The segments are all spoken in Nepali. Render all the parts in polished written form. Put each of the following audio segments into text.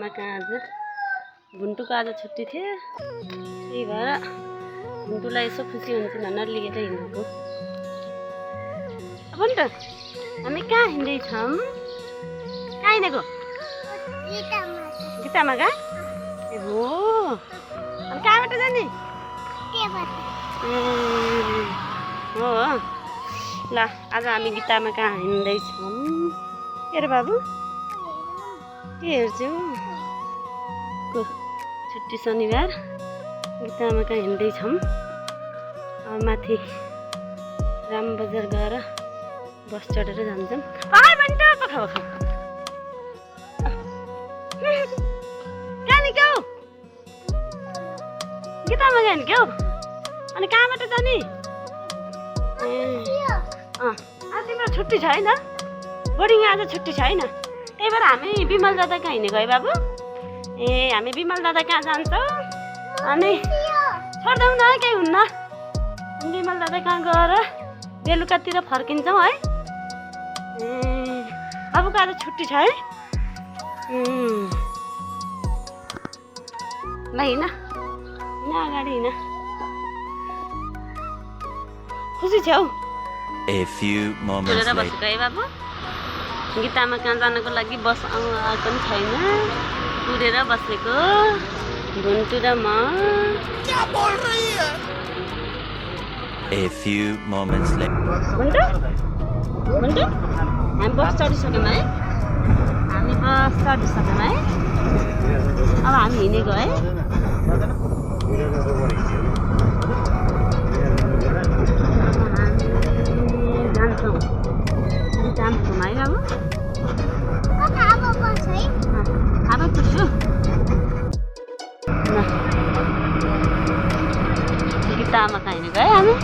आज भुन्टुको आज छुट्टी थियो, त्यही भएर भुन्टुलाई यसो खुसी हुन्छ भनेर लिएर हिँडेको। भुन्टु हामी कहाँ हिँड्दैछौँ? कहाँ हिँडेको? गीतामा कहाँ? ए हो, अनि कहाँबाट जाने? हो ल, आज हामी गीतामा कहाँ हिँड्दैछौँ? के रे बाबु, के हेर्छौ? छुट्टी शनिबार गीतामा कहाँ हिँड्दैछौँ। माथि राम बजार गएर बस चढेर जान्छौँ। कहाँ निक्यौ? गीतामा कहाँ निक्यौ? अनि कहाँबाट जाने? आज तिम्रो छुट्टी छैन? बोर्डिङ आज छुट्टी छैन, त्यही भएर हामी बिमल दादा कहाँ हिँडेको है बाबु? ए हामी बिमल दादा कहाँ जान्छौँ? अनि छोड्दैनौँ न, केही हुन्न। बिमल दादा कहाँ गएर बेलुकातिर फर्किन्छौँ है। ए बाबुको आज छुट्टी छ है? ल हिँड अगाडि हिँड, खुसी छौ? A few moments later. बसेको है बाबु? गीतामा कहाँ जानको लागि बस आएको पनि छैन, कुरेर बसेको भुन्टु र म। A few moments later. भुन्टु हामी बस चढिसक्यौँ है? हामी बस चढिसक्यौँ है? अब हामी हिँडेको है? जान्छौँ गीतामा है बाबु? अब पुग्छु गीतामा कहाँ हिँडेको है हामी?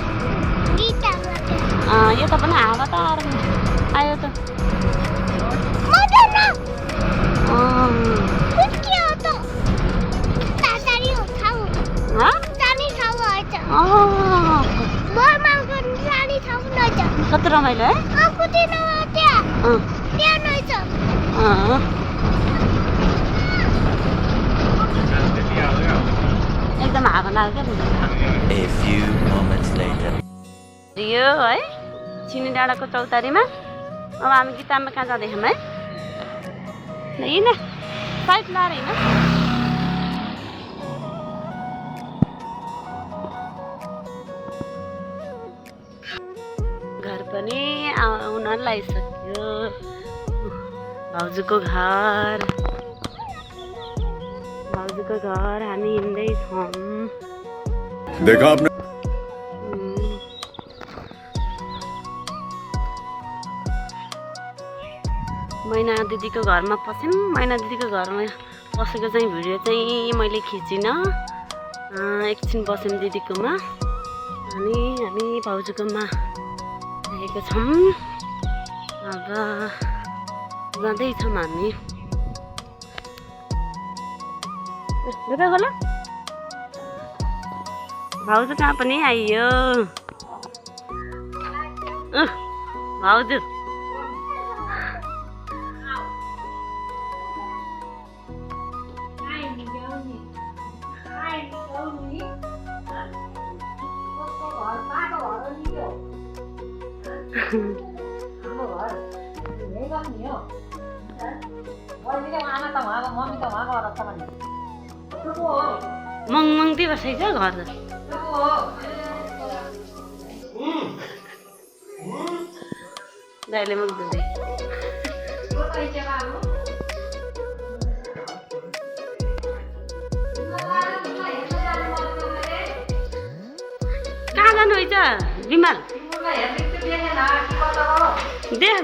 यो त पनि हावा त आयो त। कति रमाइलो है? एकदम हावा लाग्यो क्या। A few moments later. यो है सिनी डाँडाको चौतारीमा। अब हामी गीतामा कहाँ जाँदैछौँ है? हिँड साइड लाएर हिँड। घर पनि आउन लागिसक्यो, भाउजूको घर हामी हिँड्दैछौँ। देखा आपने? मैना दिदीको घरमा पस्यौँ। मैना दिदीको घरमा पसेको चाहिँ भिडियो चाहिँ मैले खिचिनँ। एकछिन बस्यौँ दिदीकोमा, अनि हामी भाउजूकोमा आएको छौँ। अब जाँदैछौँ हामी। होला भाउजू कहाँ पनि आइयो। भाउजू मङमङती बसेको छ घर। दाइले मुख धुँदै कहाँ जानु है बिमल? देख्नु